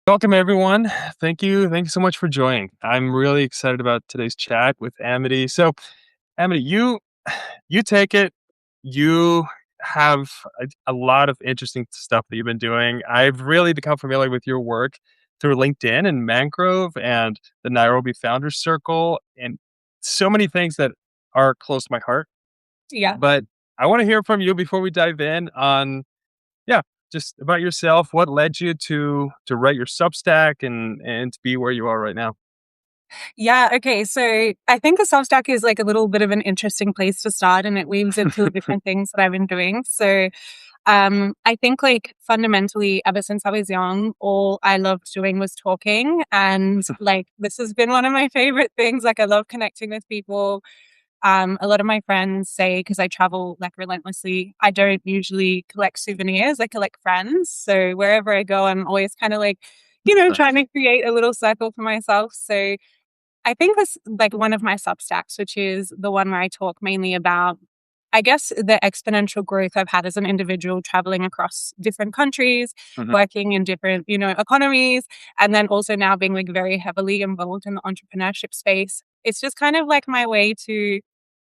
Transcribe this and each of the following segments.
Welcome, everyone. Thank you. Thank you so much for joining. I'm really excited about today's chat with Amity. So, Amity, you take it. You have a lot of interesting stuff that you've been doing. I've really become familiar with your work through LinkedIn and Mangrove and the Nairobi Founders Circle, and so many things that are close to my heart. Yeah. But I want to hear from you before we dive in on yeah, just about yourself. What led you to write your Substack and to be where you are right now? Yeah. Okay. So I think the Substack is like a little bit of an interesting place to start and it weaves into different things that I've been doing. So I think like fundamentally ever since I was young, all I loved doing was talking. And like this has been one of my favorite things. Like I love connecting with people. A lot of my friends say, because I travel like relentlessly, I don't usually collect souvenirs, I collect friends. So wherever I go, I'm always kind of like, trying Nice. to create a little circle for myself. So I think that's like one of my Substacks, which is the one where I talk mainly about, I guess, the exponential growth I've had as an individual traveling across different countries, Mhm. working in different, economies, and then also now being like very heavily involved in the entrepreneurship space. It's just kind of like my way to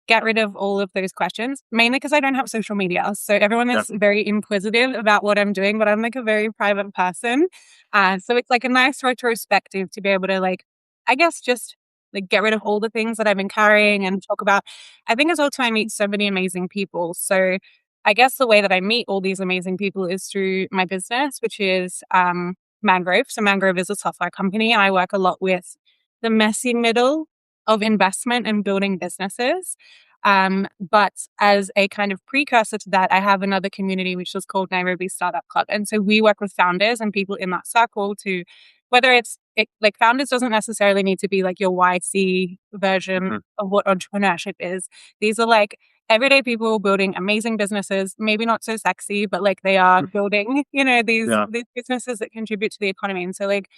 get rid of all of those questions, mainly because I don't have social media. So everyone Yeah. is very inquisitive about what I'm doing, but I'm like a very private person. So it's like a nice retrospective to be able to like, I guess just like get rid of all the things that I've been carrying and talk about. I think it's also I meet so many amazing people. So I guess the way that I meet all these amazing people is through my business, which is Mangrove. So Mangrove is a software company. I work a lot with the messy middle of investment and building businesses. But as a kind of precursor to that, I have another community which is called Nairobi Startup Club. And so we work with founders and people in that circle to, whether like founders doesn't necessarily need to be like your YC version Mhm. of what entrepreneurship is. These are like everyday people building amazing businesses, maybe not so sexy, but like they are building, Yeah. these businesses that contribute to the economy. And so like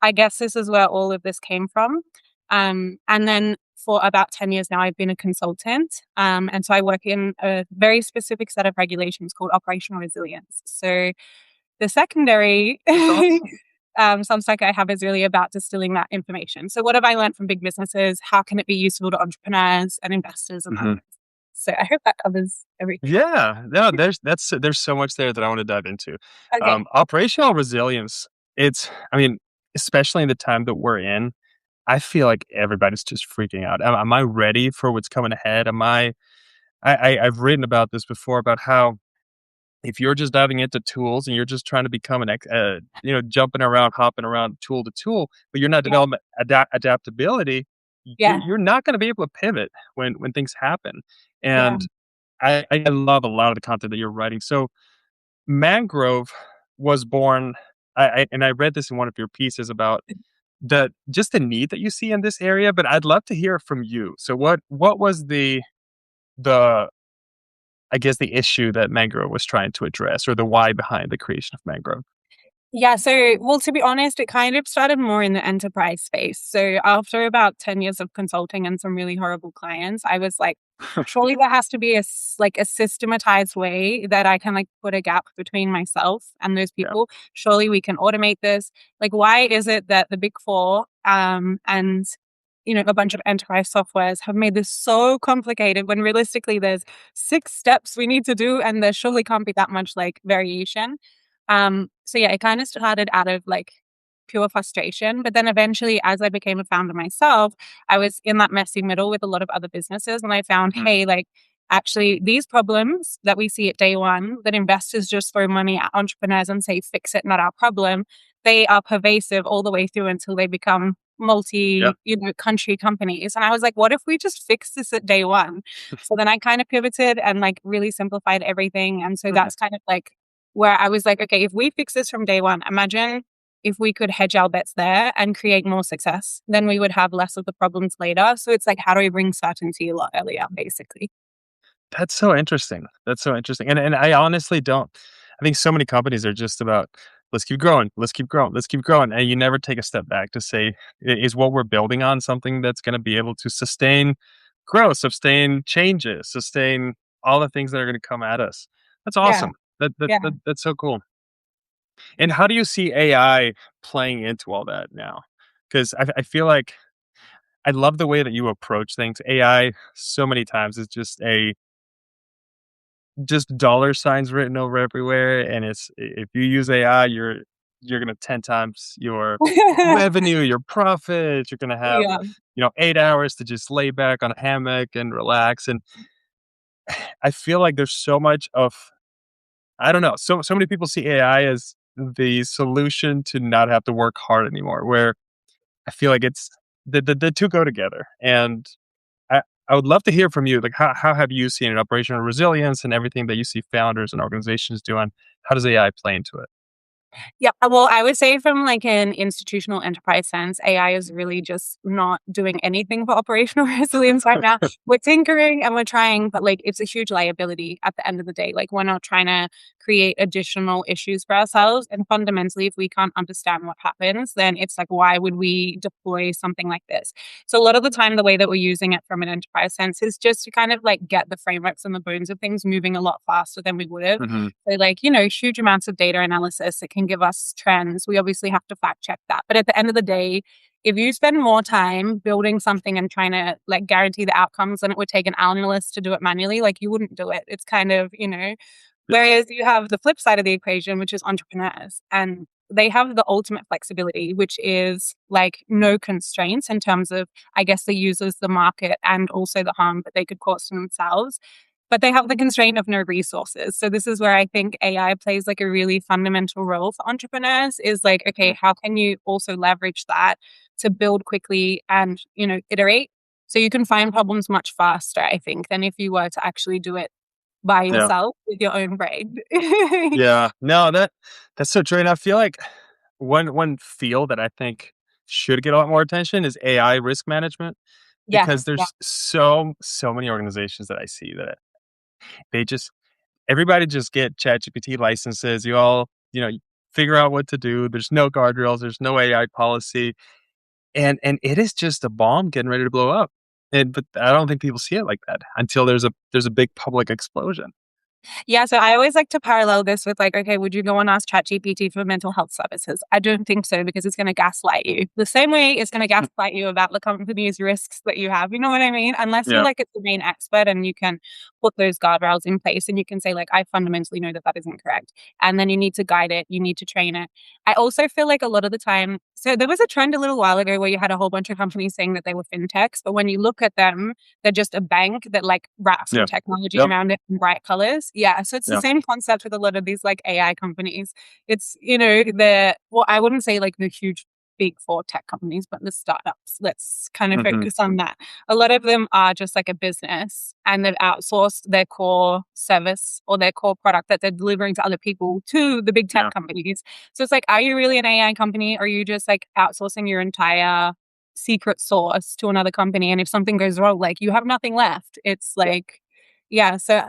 I guess this is where all of this came from. And then for about 10 years now, I've been a consultant. And so I work in a very specific set of regulations called operational resilience. So the secondary That's awesome. Substack I have is really about distilling that information. So what have I learned from big businesses? How can it be useful to entrepreneurs and investors and others? Mhm. So I hope that covers everything. Yeah. No, there's so much there that I want to dive into. Okay. Operational resilience, I mean, especially in the time that we're in, I feel like everybody's just freaking out. Am I ready for what's coming ahead? I've written about this before about how if you're just diving into tools and you're just trying to become jumping around, hopping around tool to tool, but you're not Yeah. developing adaptability, Yeah. you're not going to be able to pivot when things happen. Yeah. And I love a lot of the content that you're writing. So Mangrove was born, and I read this in one of your pieces about the need that you see in this area, but I'd love to hear from you. So what was the I guess the issue that Mangrove was trying to address, or the why behind the creation of Mangrove? Yeah, so well, to be honest, it kind of started more in the enterprise space. So after about 10 years of consulting and some really horrible clients, I was like, surely there has to be like a systematized way that I can like put a gap between myself and those Yeah. people. Surely we can automate this. Like, why is it that the big four and a bunch of enterprise softwares have made this so complicated when realistically there's 6 steps we need to do and there surely can't be that much like variation. So yeah, it kind of started out of like pure frustration. But then eventually, as I became a founder myself, I was in that messy middle with a lot of other businesses. And I found, Mhm. hey, like actually these problems that we see at day one, that investors just throw money at entrepreneurs and say, fix it, not our problem, they are pervasive all the way through until they become Yeah. country companies. And I was like, what if we just fix this at day one? So then I kind of pivoted and like really simplified everything. And so Mhm. that's kind of like where I was like, okay, if we fix this from day one, imagine if we could hedge our bets there and create more success, then we would have less of the problems later. So it's like, how do we bring certainty a lot earlier, basically? That's so interesting. That's so interesting. And I honestly don't I think so many companies are just about, "Let's keep growing, let's keep growing, let's keep growing," and you never take a step back to say, Is what we're building on something that's gonna be able to sustain growth, sustain changes, sustain all the things that are gonna come at us?" That's Yeah, awesome. yeah. That's so cool. And how do you see AI playing into all that now? Because I feel like I love the way that you approach things. AI so many times is just dollar signs written over everywhere, and if you use AI, you're gonna 10 times your revenue, your profit. You're gonna have, Yeah. 8 hours to just lay back on a hammock and relax. And I feel like there's so much of I don't know, so many people see AI as the solution to not have to work hard anymore, where I feel like it's the 2 go together. And I I would love to hear from you, like, how have you seen an operational resilience and everything that you see founders and organizations doing? How does AI play into it? Yeah, well, I would say from like an institutional enterprise sense, AI is really just not doing anything for operational resilience right now. We're tinkering and we're trying, but like it's a huge liability at the end of the day. Like we're not trying to create additional issues for ourselves. And fundamentally, if we can't understand what happens, then it's like, why would we deploy something like this? So a lot of the time, the way that we're using it from an enterprise sense is just to kind of like get the frameworks and the bones of things moving a lot faster than we would have. Mhm. So, like, huge amounts of data analysis that can give us trends. We obviously have to fact check that. But at the end of the day, if you spend more time building something and trying to like guarantee the outcomes than it would take an analyst to do it manually, like you wouldn't do it. It's kind of. Yeah, Whereas you have the flip side of the equation, which is entrepreneurs, and they have the ultimate flexibility, which is like no constraints in terms of, I guess, the users, the market, and also the harm that they could cause to themselves. But they have the constraint of no resources. So this is where I think AI plays like a really fundamental role for entrepreneurs is like, okay, how can you also leverage that to build quickly and, iterate? So you can find problems much faster, I think, than if you were to actually do it by yeah, yourself with your own brain. yeah. No, that's so true. And I feel like one field that I think should get a lot more attention is AI risk management, because Yes, yeah, there's so many organizations that I see that they just everybody just get ChatGPT licenses. You all, figure out what to do. There's no guardrails, there's no AI policy. And it is just a bomb getting ready to blow up. But I don't think people see it like that until there's a big public explosion. yeah, so I always like to parallel this with like, okay, would you go and ask ChatGPT for mental health services? I don't think so because it's going to gaslight you. The same way it's going to Mm, gaslight you about the company's risks that you have. You know what I mean? Unless you're yeah, like a domain expert and you can put those guardrails in place and you can say like, I fundamentally know that that isn't correct. And then you need to guide it, you need to train it. I also feel like a lot of the time, so there was a trend a little while ago where you had a whole bunch of companies saying that they were fintechs, but when you look at them, they're just a bank that like wraps some yeah, technology yep, around it in bright colors. Yeah. So it's the yeah, same concept with a lot of these like AI companies. Well, I wouldn't say like the huge big four tech companies, but the startups. Let's kind of mhm, focus on that. A lot of them are just like a business and they've outsourced their core service or their core product that they're delivering to other people to the big tech yeah, companies. So it's like, are you really an AI company? Or are you just like outsourcing your entire secret sauce to another company? And if something goes wrong, like you have nothing left. It's like, yeah. So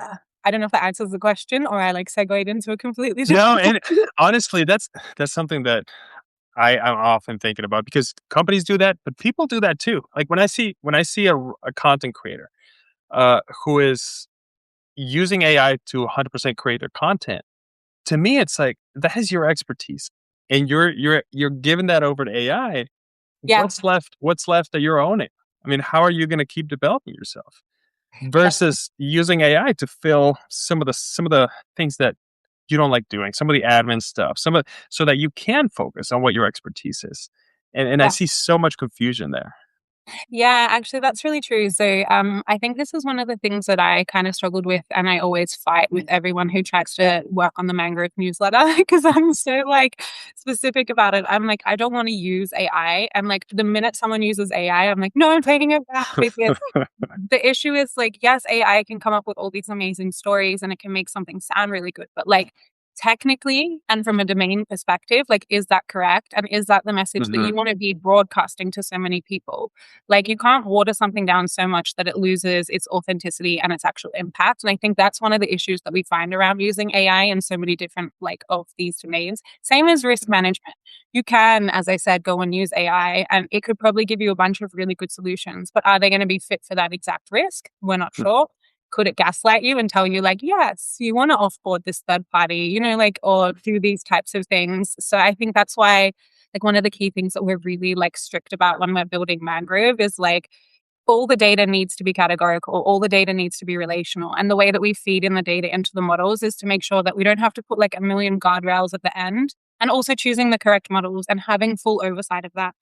I don't know if that answers the question or I like segued into a completely no. different. And honestly, that's something that I'm often thinking about, because companies do that, but people do that too. Like when I see a content creator who is using AI to 100% create their content, to me it's like that is your expertise, and you're giving that over to AI. Yeah. What's left that you're owning? I mean, how are you going to keep developing yourself Yeah. versus using AI to fill some of the things that you don't like doing, some of the admin stuff, so that you can focus on what your expertise is. And I Yeah. see so much confusion there. Yeah, actually, that's really true. So, I think this is one of the things that I kind of struggled with, and I always fight with everyone who tries to work on the Mangrove newsletter because I'm so like specific about it. I'm like, I don't want to use AI, and like the minute someone uses AI, I'm like, no, I'm taking it back because the issue is like, yes, AI can come up with all these amazing stories and it can make something sound really good, but like technically and from a domain perspective, like, is that correct? And is that the message that Mhm. you want to be broadcasting to so many people? Like, you can't water something down so much that it loses its authenticity and its actual impact. And I think that's one of the issues that we find around using AI in so many different, like, of these domains. Same as risk management. You can, as I said, go and use AI and it could probably give you a bunch of really good solutions, but are they going to be fit for that exact risk? We're not sure. could it gaslight you and tell you like, yes, you want to offboard this third party, like, or do these types of things. So I think that's why like one of the key things that we're really like strict about when we're building Mangrove is like all the data needs to be categorical, all the data needs to be relational. And the way that we feed in the data into the models is to make sure that we don't have to put like a million guardrails at the end, and also choosing the correct models and having full oversight of that.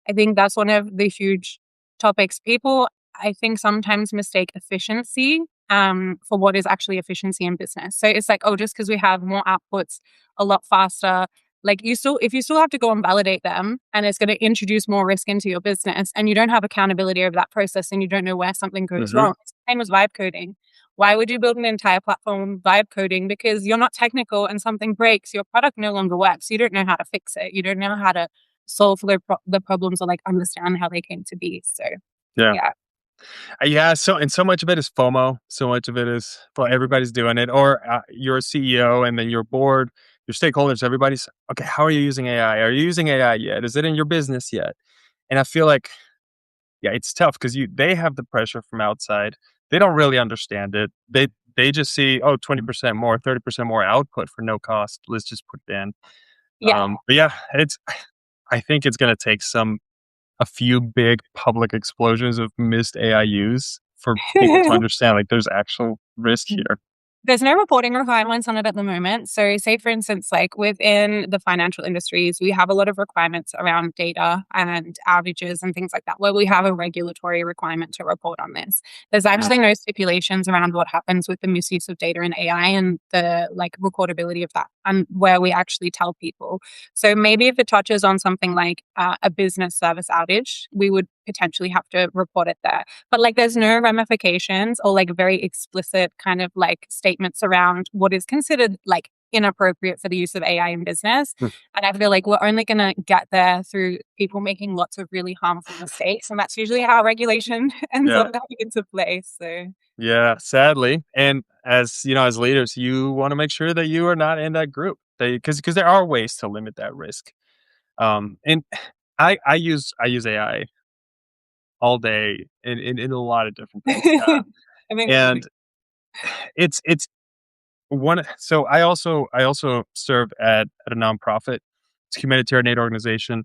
I think that's one of the huge topics. People, I think, sometimes mistake efficiency for what is actually efficiency in business. So it's like, oh, just because we have more outputs a lot faster, like if you still have to go and validate them, and it's going to introduce more risk into your business, and you don't have accountability over that process, and you don't know where something goes Hmm. wrong. It's the same as vibe coding. Why would you build an entire platform vibe coding? Because you're not technical and something breaks, your product no longer works. You don't know how to fix it. You don't know how to solve the problems, or like understand how they came to be. So Yeah. yeah. Yeah, so much of it is FOMO. So much of it is, well, everybody's doing it. Or you're a CEO, and then your board, your stakeholders, everybody's okay. How are you using AI? Are you using AI yet? Is it in your business yet? And I feel like, yeah, it's tough because they have the pressure from outside. They don't really understand it. They just see, oh, 20% more, 30% more output for no cost. Let's just put it in. Yeah. But yeah, I think it's going to take a few big public explosions of missed AI use for people to understand like there's actual risk here. There's no reporting requirements on it at the moment. So, say for instance, like within the financial industries, we have a lot of requirements around data and outages and things like that, where we have a regulatory requirement to report on this. There's actually no stipulations around what happens with the misuse of data and AI and the like recordability of that, and where we actually tell people. So maybe if it touches on something like a business service outage, we would potentially have to report it there. But like there's no ramifications or like very explicit kind of like statements around what is considered like inappropriate for the use of AI in business. Hmm. And I feel like we're only going to get there through people making lots of really harmful mistakes. And that's usually how regulation ends Yeah. up coming into play. So Yeah, sadly. And as you know, as leaders, you want to make sure that you are not in that group. Because there are ways to limit that risk. And I use AI all day in a lot of different things. I think And it's one. So I also serve at a nonprofit. It's a humanitarian aid organization.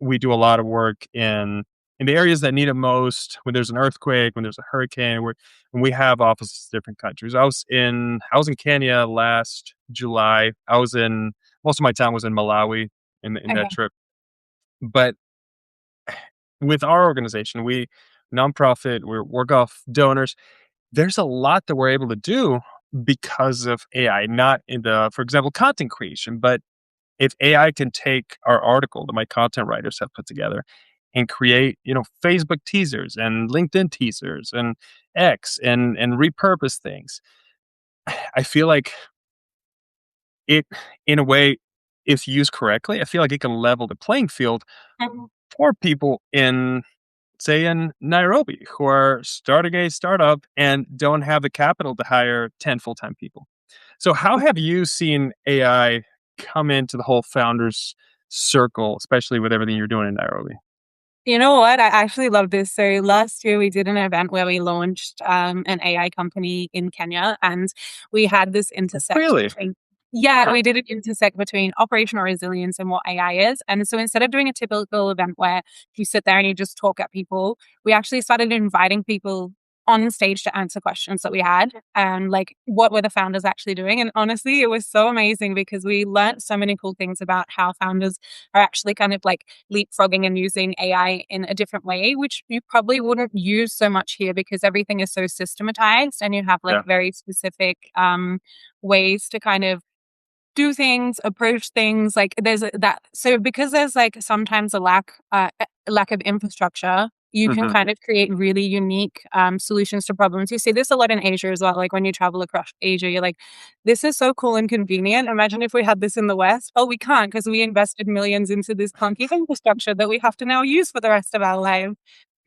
We do a lot of work in the areas that need it most. When there's an earthquake, when there's a hurricane, when we have offices in different countries. I was in Kenya last July. Most of my time was in Malawi in that okay. trip. But with our organization, we nonprofit, we work off donors. There's a lot that we're able to do because of AI, not in the, for example, content creation, but if AI can take our article that my content writers have put together and create, Facebook teasers and LinkedIn teasers and X and repurpose things, I feel like it, in a way, if used correctly, I feel like it can level the playing field Mhm. for people in, say, in Nairobi who are starting a startup and don't have the capital to hire 10 full-time people. So how have you seen AI come into the whole founders circle, especially with everything you're doing in Nairobi? You know what? I actually love this. So last year we did an event where we launched an AI company in Kenya, and we had this intersect Really? between. Yeah, we did an intersect between operational resilience and what AI is. And so instead of doing a typical event where you sit there and you just talk at people, we actually started inviting people on stage to answer questions that we had, and like what were the founders actually doing. And honestly, it was so amazing because we learned so many cool things about how founders are actually kind of like leapfrogging and using AI in a different way, which you probably wouldn't use so much here because everything is so systematized and you have like Yeah. very specific ways to kind of do things, approach things. Like that. So because there's like sometimes a lack of infrastructure, you can Hmm. kind of create really unique solutions to problems. You see this a lot in Asia as well. Like when you travel across Asia, you're like, this is so cool and convenient. Imagine if we had this in the West. Oh, we can't because we invested millions into this clunky infrastructure that we have to now use for the rest of our life.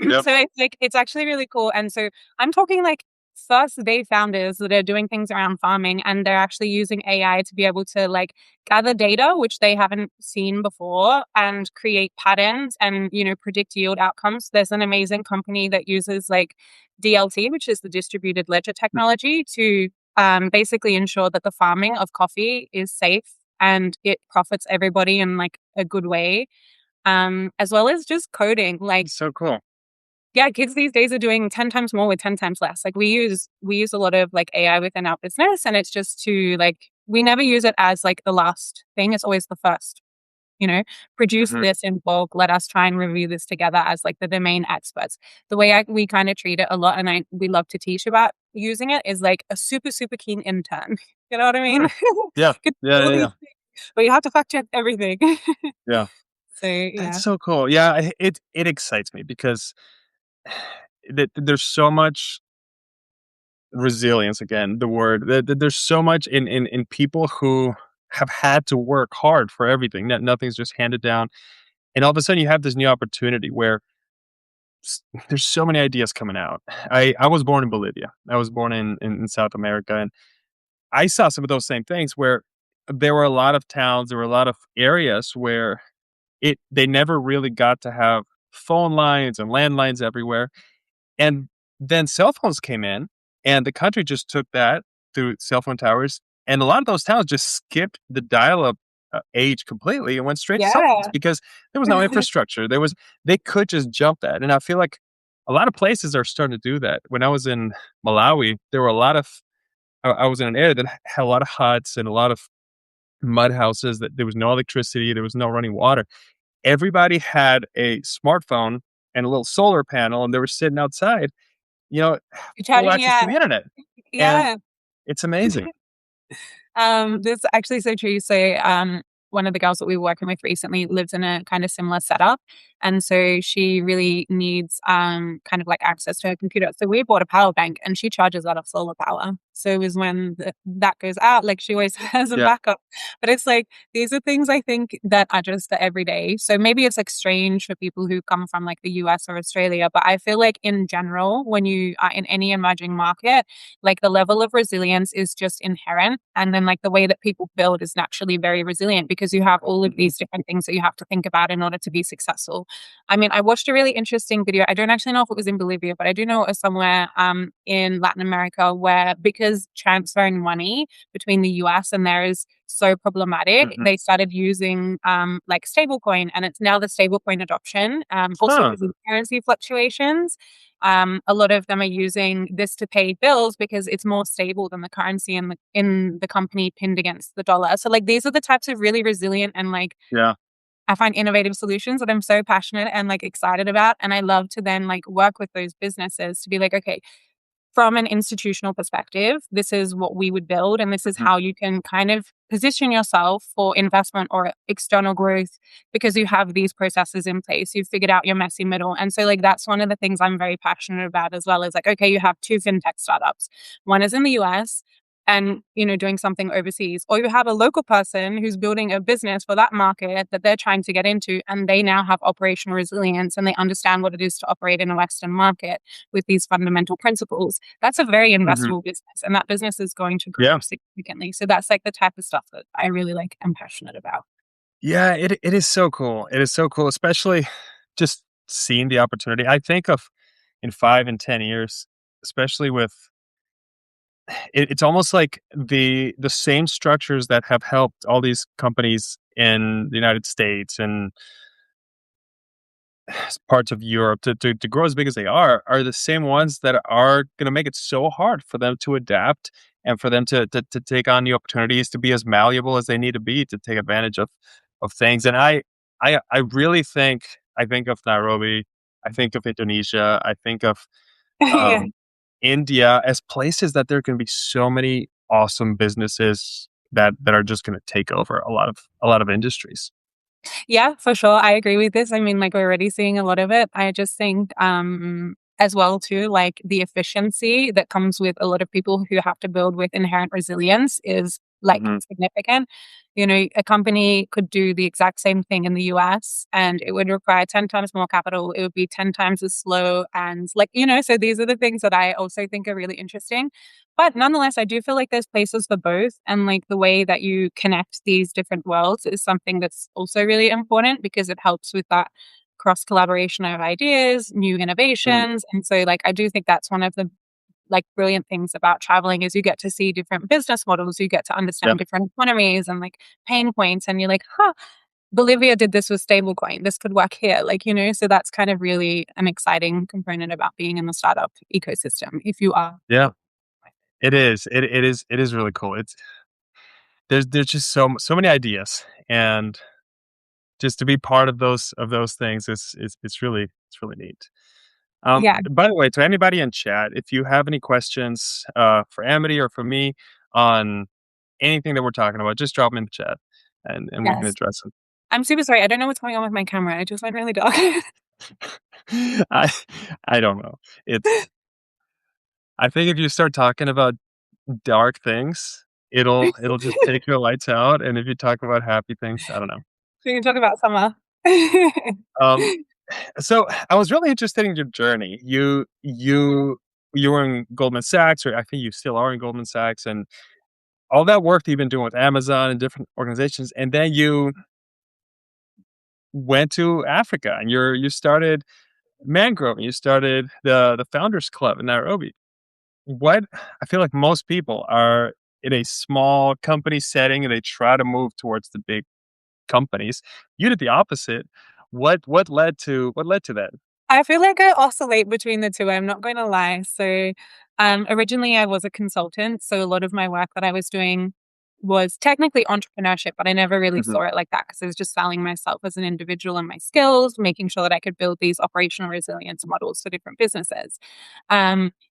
Yep. So it's like it's actually really cool. And so I'm talking like first day founders that are doing things around farming, and they're actually using AI to be able to like gather data which they haven't seen before and create patterns and predict yield outcomes. There's an amazing company that uses like DLT, which is the distributed ledger technology, to basically ensure that the farming of coffee is safe and it profits everybody in like a good way. As well as just coding. Like, So cool. yeah, kids these days are doing 10 times more with 10 times less. Like we use a lot of like AI within our business, and it's just to like we never use it as like the last thing. It's always the first. You know, produce Mhm. this in bulk. Let us try and review this together as like the domain experts. The way we kind of treat it a lot, and we love to teach about using it is like a super super keen intern. You know what I mean? Sure. Yeah. Could do Yeah, all yeah, these yeah. things, but you have to fact check everything. Yeah. So That's yeah. so cool. Yeah, it excites me because there's so much resilience, again, the word. There's so much in people who have had to work hard for everything. Nothing's just handed down. And all of a sudden you have this new opportunity where there's so many ideas coming out. I was born in Bolivia. I was born in South America, and I saw some of those same things where there were a lot of towns, there were a lot of areas where they never really got to have phone lines and landlines everywhere. And then cell phones came in, and the country just took that through cell phone towers, and a lot of those towns just skipped the dial-up, age completely and went straight to cell phones Yeah. because there was no infrastructure. They could just jump that, and I feel like a lot of places are starting to do that. When I was in Malawi, there were a lot of I was in an area that had a lot of huts and a lot of mud houses that there was no electricity, there was no running water. Everybody had a smartphone and a little solar panel, and they were sitting outside, you know, You're full chatting, access to yeah. the internet, and Yeah. it's amazing. This is actually so true. So, one of the girls that we were working with recently lives in a kind of similar setup. And so she really needs kind of like access to her computer. So we bought a power bank and she charges out of solar power. So it was when that goes out, like she always has a Yeah. backup. But it's like, these are things I think that are just the everyday. So maybe it's like strange for people who come from like the US or Australia. But I feel like in general, when you are in any emerging market, like the level of resilience is just inherent. And then like the way that people build is naturally very resilient because you have all of Mhm. these different things that you have to think about in order to be successful. I mean, I watched a really interesting video. I don't actually know if it was in Bolivia, but I do know it was somewhere in Latin America where because transferring money between the US and there is so problematic, Mhm. they started using like stablecoin, and it's now the stablecoin adoption. Also Huh. because of currency fluctuations, a lot of them are using this to pay bills because it's more stable than the currency in the company pinned against the dollar. So like these are the types of really resilient and like Yeah. I find innovative solutions that I'm so passionate and like excited about. And I love to then like work with those businesses to be like, okay, from an institutional perspective, this is what we would build, and this is Mhm. how you can kind of position yourself for investment or external growth because you have these processes in place. You've figured out your messy middle. And so, like, that's one of the things I'm very passionate about as well is like, okay, you have two fintech startups. One is in the US and doing something overseas, or you have a local person who's building a business for that market that they're trying to get into, and they now have operational resilience and they understand what it is to operate in a Western market with these fundamental principles. That's a very Mhm. investable business, and that business is going to grow Yeah. significantly. So that's like the type of stuff that I really like am passionate about. Yeah, it is so cool. It is so cool, especially just seeing the opportunity. I think of in 5 and 10 years, especially with it's almost like the same structures that have helped all these companies in the United States and parts of Europe to grow as big as they are the same ones that are going to make it so hard for them to adapt and for them to take on new opportunities, to be as malleable as they need to be to take advantage of things. And I really think I think of Nairobi, I think of Indonesia, I think of Yeah. um, India as places that there can be so many awesome businesses that are just going to take over a lot of industries. Yeah, for sure. I agree with this. I mean, like we're already seeing a lot of it. I just think as well too, like the efficiency that comes with a lot of people who have to build with inherent resilience is like Hmm. significant. A company could do the exact same thing in the US and it would require 10 times more capital. It would be 10 times as slow. And like, so these are the things that I also think are really interesting. But nonetheless, I do feel like there's places for both. And like the way that you connect these different worlds is something that's also really important because it helps with that cross collaboration of ideas, new Mm, innovations. And so like I do think that's one of the like brilliant things about traveling is you get to see different business models, you get to yeah, understand different economies and like pain points, and you're like, huh, Bolivia did this with stablecoin. This could work here. Like, so that's kind of really an exciting component about being in the startup ecosystem if you are. yeah. It is. It is really cool. There's just so many ideas, and just to be part of those things is it's really neat. Yeah, By the way, to anybody in chat, if you have any questions for Amity or for me on anything that we're talking about, just drop them in the chat, and we can yes. address them. I'm super sorry. I don't know what's going on with my camera. It just went really dark. I I don't know. It's I think if you start talking about dark things, it'll just take your lights out, and if you talk about happy things, I don't know. We can talk about summer. Um, so I was really interested in your journey. You were in Goldman Sachs, or I think you still are in Goldman Sachs, and all that work that you've been doing with Amazon and different organizations, and then you went to Africa and you started Mangrove, and you started the Founders Club in Nairobi. What I feel like most people are in a small company setting and they try to move towards the big companies. You did the opposite. What led to that? I feel like I oscillate between the two, I'm not going to lie. So, originally I was a consultant, so a lot of my work that I was doing was technically entrepreneurship, but I never really Mhm. saw it like that because I was just selling myself as an individual and my skills, making sure that I could build these operational resilience models for different businesses.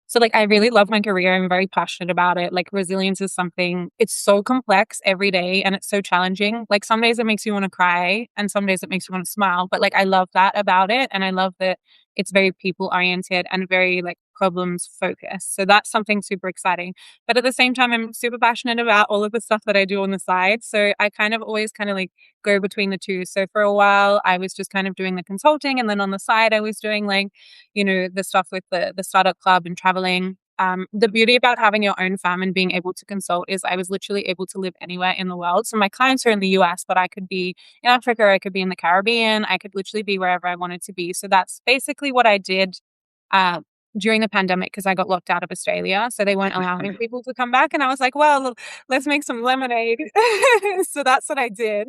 So like I really love my career. I'm very passionate about it. Like resilience is something, it's so complex every day and it's so challenging. Like some days it makes you want to cry and some days it makes you want to smile. But like I love that about it. And I love that it's very people oriented and very like problems focused. So that's something super exciting. But at the same time, I'm super passionate about all of the stuff that I do on the side. So I kind of always kind of like go between the two. So for a while, I was just kind of doing the consulting. And then on the side, I was doing like, the stuff with the startup club and traveling. The beauty about having your own farm and being able to consult is I was literally able to live anywhere in the world. So my clients are in the US, but I could be in Africa, I could be in the Caribbean, I could literally be wherever I wanted to be. So that's basically what I did uh, during the pandemic because I got locked out of Australia. So they weren't allowing people to come back. And I was like, well, let's make some lemonade. So that's what I did.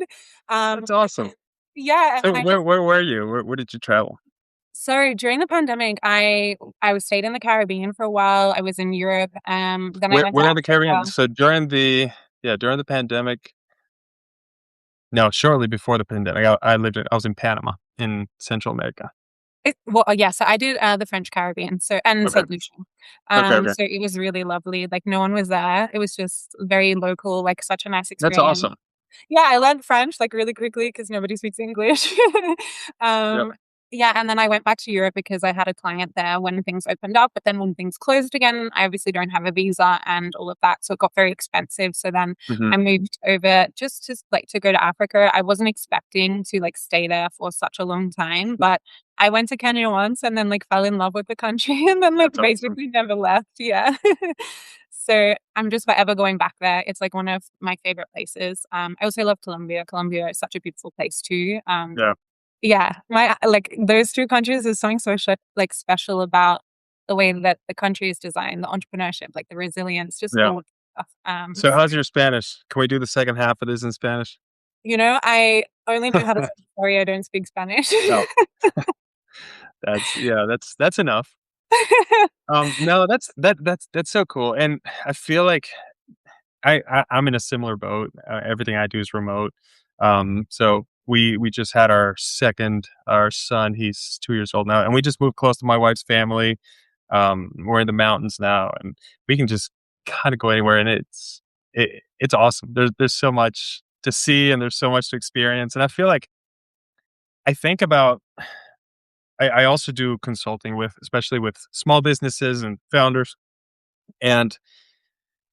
Um, That's awesome. yeah. So And I just, where were you? Where did you travel? so during the pandemic, I was stayed in the Caribbean for a while. I was in Europe. Then I went to Where in the Caribbean? Africa. So during the pandemic, no, shortly before the pandemic, I was in Panama in Central America. Yeah, so I did the French Caribbean, so and Okay. Saint Lucia. Okay, okay. So it was really lovely. Like no one was there. It was just very local, like such a nice That's experience. awesome. Yeah, I learned French, like, really quickly because nobody speaks English. Yep. Um, yeah, and then I went back to Europe because I had a client there when things opened up, but then when things closed again, I obviously don't have a visa and all of that, so it got very expensive, so then Mhm. I moved over just like, to go to Africa. I wasn't expecting to, like, stay there for such a long time, but I went to Kenya once and then, like, fell in love with the country and then, like, That's awesome. basically never left, yeah. So I'm just forever going back there. It's like one of my favorite places. I also love Colombia. Colombia is such a beautiful place too. Yeah. Yeah, my like those two countries is something so like special about the way that the country is designed, the entrepreneurship, like the resilience, just Yeah. all of the stuff. So how's your Spanish? Can we do the second half of this in Spanish? I only know how to say sorry. I don't speak Spanish. No. That's enough. No, that's so cool, and I feel like I'm in a similar boat. Everything I do is remote. So we just had our son. He's 2 years old now, and we just moved close to my wife's family. We're in the mountains now, and we can just kind of go anywhere, and it's awesome. There's so much to see, and there's so much to experience, and I feel like I think about. I also do consulting with, especially with small businesses and founders, and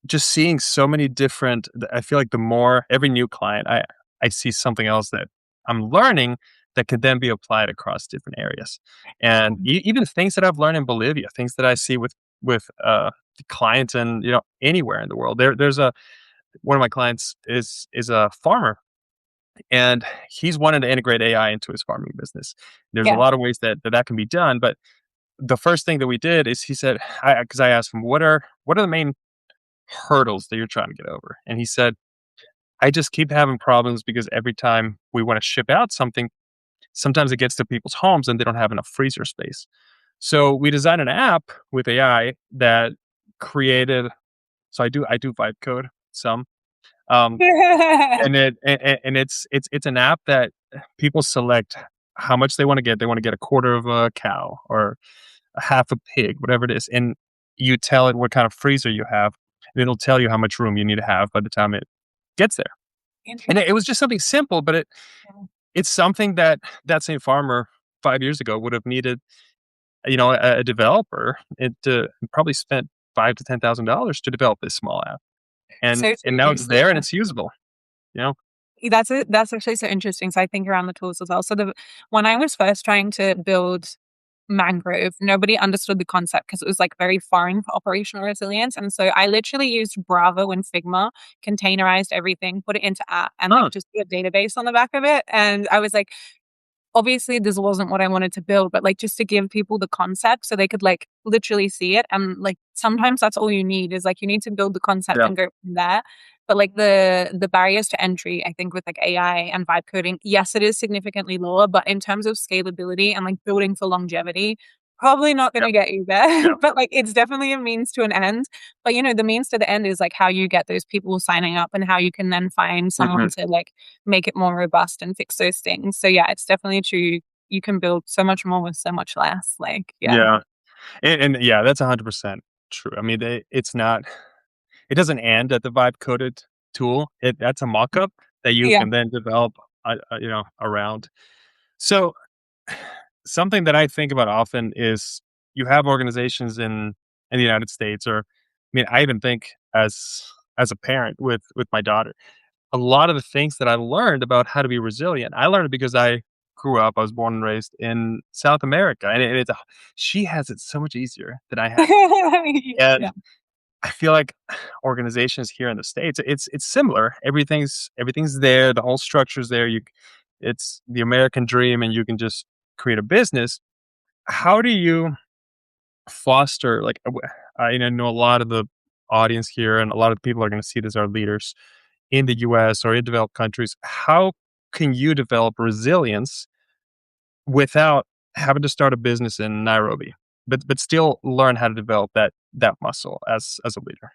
just seeing so many different I feel like the more every new client, I see something else that I'm learning that could then be applied across different areas. And even things that I've learned in Bolivia, things that I see with clients and anywhere in the world. There's a one of my clients is a farmer, and he's wanted to integrate AI into his farming business. There's a Yeah. lot of ways that can be done, but the first thing that we did is he said, because I asked him, what are the main hurdles that you're trying to get over? And he said, I just keep having problems because every time we want to ship out something, sometimes it gets to people's homes and they don't have enough freezer space. So we designed an app with AI that created. So I do vibe code some, um, and it's an app that people select how much they want to get. They want to get a quarter of a cow or a half a pig, whatever it is, and you tell it what kind of freezer you have, and it'll tell you how much room you need to have by the time it gets there. And it was just something simple, but it's something that that same farmer 5 years ago would have needed, a developer. It probably spent $5,000 to $10,000 to develop this small app, and So and now true. it's there and it's usable. You know, That's actually so interesting. So I think around the tools as well. So when I was first trying to build mangrove, nobody understood the concept because it was like very foreign for operational resilience. And so I literally used Bravo and Figma, containerized everything, put it into app, and like huh? just put a database on the back of it. And I was like, obviously this wasn't what I wanted to build, but like just to give people the concept so they could like literally see it. And like sometimes that's all you need is like you need to build the concept Yeah. and go from there. But like the barriers to entry, I think with like AI and vibe coding, yes, it is significantly lower, but in terms of scalability and like building for longevity, probably not going Yeah. to get you there. Yeah. But like it's definitely a means to an end. But you know, the means to the end is like how you get those people signing up and how you can then find someone Mhm. to like make it more robust and fix those things. So yeah, it's definitely true. You can build so much more with so much less. Like, yeah. Yeah. And yeah, that's 100% true. I mean, it's not. It doesn't end at the vibe coded tool. That's a mock-up that you Yeah. can then develop, around. So something that I think about often is you have organizations in the United States, or I mean, I even think as a parent with my daughter, a lot of the things that I learned about how to be resilient, I learned because I grew up. I was born and raised in South America, and she has it so much easier than I have, Yeah. and I feel like organizations here in the States, it's similar. Everything's there. The whole structure's there. It's the American dream, and you can just create a business. How do you foster like I know a lot of the audience here, and a lot of people are going to see this, are leaders in the U.S. or in developed countries. How can you develop resilience without having to start a business in Nairobi, but still learn how to develop that muscle as a leader?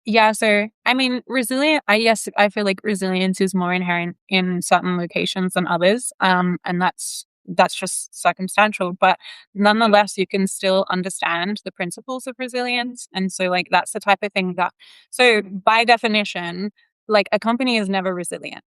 Yeah, so I mean, resilient. I Yes, I feel like resilience is more inherent in certain locations than others, and that's just circumstantial. But nonetheless, you can still understand the principles of resilience, and so like that's the type of thing that. So by definition, like a company is never resilient.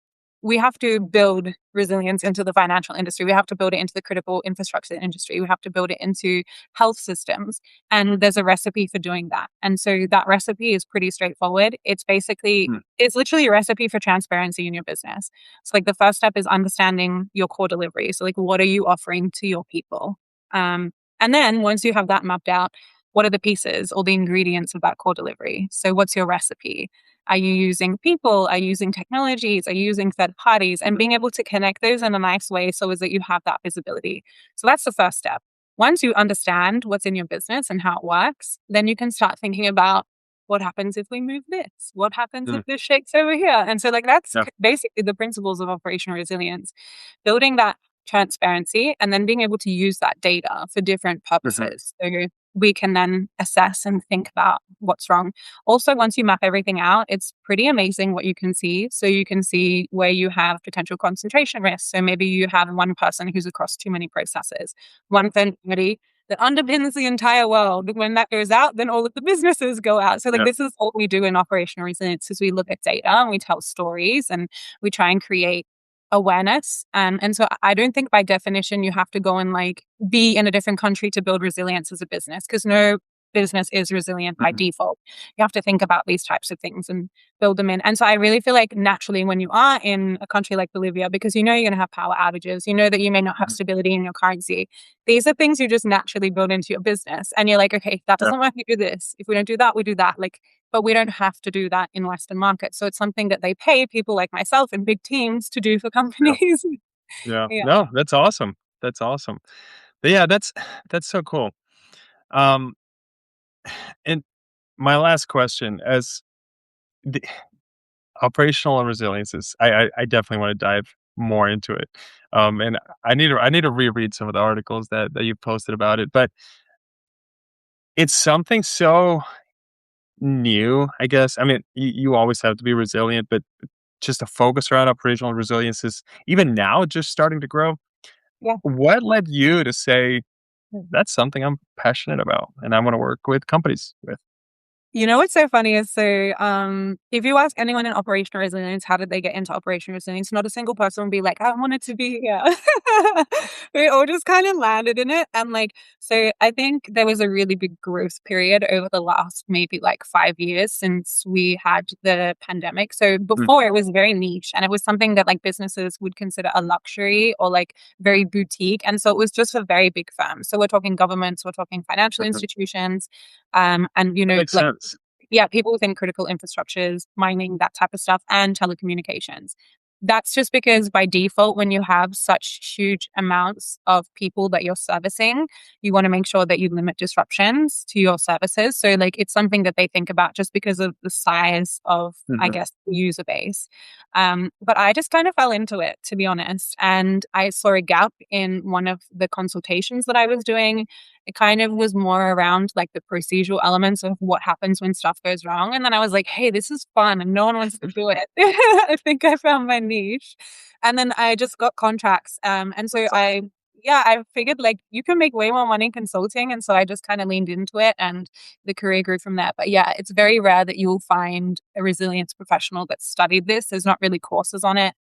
We have to build resilience into the financial industry. We have to build it into the critical infrastructure industry. We have to build it into health systems. And there's a recipe for doing that. And so that recipe is pretty straightforward. Mm, It's literally a recipe for transparency in your business. So like the first step is understanding your core delivery. So like what are you offering to your people? And then once you have that mapped out, what are the pieces or the ingredients of that core delivery? So what's your recipe? Are you using people? Are you using technologies? Are you using third parties? And being able to connect those in a nice way so as that you have that visibility. So that's the first step. Once you understand what's in your business and how it works, then you can start thinking about what happens if we move this? What happens if mm, this shakes over here? And so, like, that's yeah. basically the principles of operational resilience, building that transparency and then being able to use that data for different Mhm. purposes. So we can then assess and think about what's wrong. Also, once you map everything out, it's pretty amazing what you can see. So you can see where you have potential concentration risks. So maybe you have one person who's across too many processes, one third party that underpins the entire world. When that goes out, then all of the businesses go out. So like Yeah. this is what we do in operational resilience is we look at data and we tell stories and we try and create awareness. And so I don't think by definition you have to go and like be in a different country to build resilience as a business because no business is resilient by default. You have to think about these types of things and build them in. And so I really feel like naturally when you are in a country like Bolivia, because you know you're going to have power outages, you know that you may not have stability in your currency. These are things you just naturally build into your business. And you're like, okay, if that Yeah. doesn't work, we do this. If we don't do that, we do that. Like, but we don't have to do that in Western markets. So it's something that they pay people like myself and big teams to do for Yeah. companies. Yeah. Yeah. No, that's awesome. That's awesome. But yeah, that's so cool. Um, and my last question as the operational and resilience is I definitely want to dive more into it. And I need to reread some of the articles that you posted about it, but it's something so new, I guess. I mean, you always have to be resilient, but just a focus around operational resilience is even now just starting to grow. Yeah. What led you to say that's something I'm passionate about and I want to work with companies with? You know what's so funny is if you ask anyone in operational resilience, how did they get into operational resilience? Not a single person will be like, I wanted to be here. We all just kind of landed in it. And like, so I think there was a really big growth period over the last maybe like 5 years since we had the pandemic. So Mm, before it was very niche and it was something that like businesses would consider a luxury or like very boutique. And so it was just for very big firms. So we're talking governments, we're talking financial mhm. institutions, and That makes like sense. yeah, people within critical infrastructures, mining, that type of stuff, and telecommunications. That's just because by default, when you have such huge amounts of people that you're servicing, you want to make sure that you limit disruptions to your services. So, like, it's something that they think about just because of the size of, I Mhm. guess, the user base. But I just kind of fell into it, to be honest. And I saw a gap in one of the consultations that I was doing. It kind of was more around like the procedural elements of what happens when stuff goes wrong. And then I was like, hey, this is fun and no one wants to do it. I think I found my niche. And then I just got contracts. And so yeah, I figured like you can make way more money consulting. And so I just kind of leaned into it and the career grew from there. But yeah, it's very rare that you'll find a resilience professional that studied this. There's not really courses on it.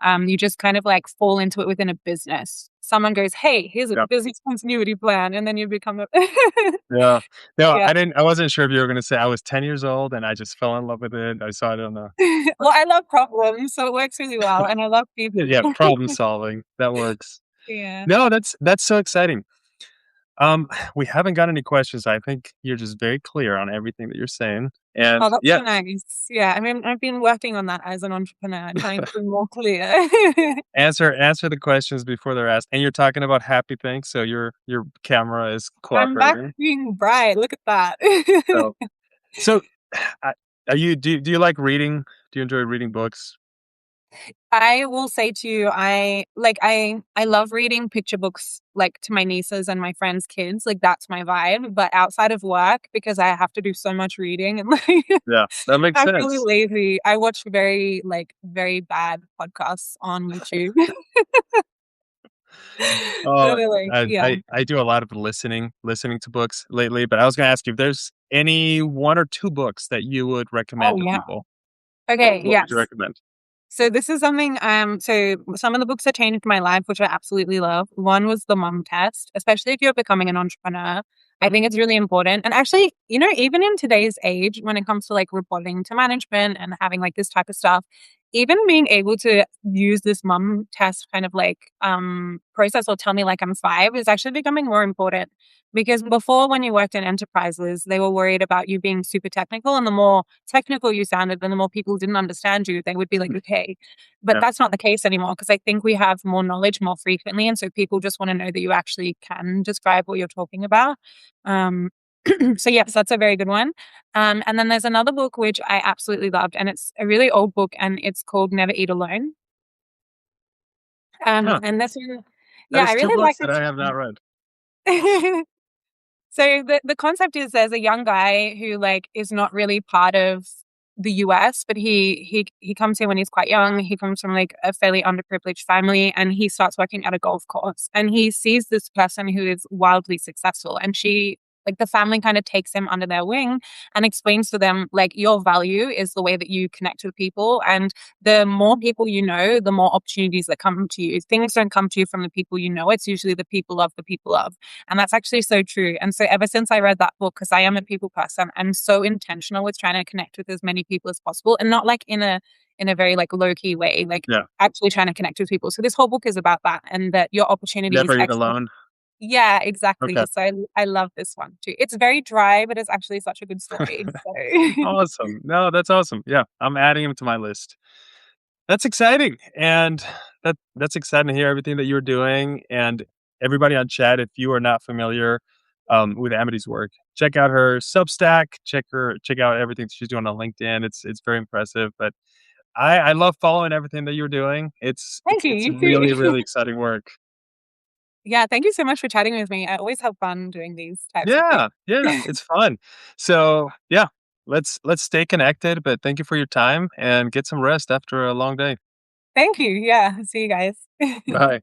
You just kind of like fall into it within a business. Someone goes, hey, here's a Yeah. business continuity plan. And then you become a, Yeah. No, yeah. I wasn't sure if you were gonna say I was 10 years old and I just fell in love with it. I saw it on the Well, I love problems, so it works really well. And I love yeah, people. yeah, problem solving. That works. Yeah. No, that's so exciting. We haven't got any questions. I think you're just very clear on everything that you're saying. And Oh, that's yeah, so nice. Yeah. I mean, I've been working on that as an entrepreneur, trying to be more clear. answer the questions before they're asked. And you're talking about happy things, so your camera is I'm back cooperating. being bright. Look at that. So so I- are you do you like reading? Do you enjoy reading books? I will say to you, I love reading picture books like to my nieces and my friends' kids. Like that's my vibe. But outside of work, because I have to do so much reading and like Yeah, that makes I'm really sense. lazy. I watch very bad podcasts on YouTube. Uh, Literally, yeah. I do a lot of listening to books lately, but I was gonna ask you if there's any 1 or 2 books that you would Oh recommend to yeah. people. Okay, What would you yes. recommend? So this is something so some of the books that changed my life, which I absolutely love. One was the mom test, especially if you're becoming an entrepreneur. I think it's really important. And actually, even in today's age, when it comes to like reporting to management and having like this type of stuff, even being able to use this mom test kind of like process or tell me like I'm five is actually becoming more important. Because before, when you worked in enterprises, they were worried about you being super technical. And the more technical you sounded, then the more people didn't understand you, they would be like, okay. But Yeah. that's not the case anymore because I think we have more knowledge more frequently. And so people just want to know that you actually can describe what you're talking about. Um, so, yes, that's a very good one. And then there's another book which I absolutely loved, and it's a really old book, and it's called Never Eat Alone. Huh. And this one, That yeah, I is 2 really like books that this I have not one. read. So the concept is there's a young guy who like is not really part of the US, but he comes here when he's quite young. He comes from like a fairly underprivileged family and he starts working at a golf course and he sees this person who is wildly successful and she like the family kind of takes him under their wing and explains to them like your value is the way that you connect with people, and the more people you know, the more opportunities that come to you. Things don't come to you from the people you know, it's usually the people of the people of. And that's actually so true. And so ever since I read that book, because I am a people person, I'm so intentional with trying to connect with as many people as possible, and not like in a very like low key way, like Yeah. actually trying to connect with people. So this whole book is about that, and that your opportunities Never eat actually. alone. Yeah, exactly. Okay. So I love this one too. It's very dry, but it's actually such a good story. So Awesome. No, that's awesome. Yeah, I'm adding him to my list. That's exciting, and that's exciting to hear everything that you're doing. And everybody on chat, if you are not familiar with Amity's work, check out her Substack. Check out everything she's doing on LinkedIn. It's very impressive. But I love following everything that you're doing. thank you. It's You really too. really exciting work. Yeah, thank you so much for chatting with me. I always have fun doing these types of things. Yeah, yeah, it's fun. So yeah, let's stay connected. But thank you for your time and get some rest after a long day. Thank you. Yeah. See you guys. Bye.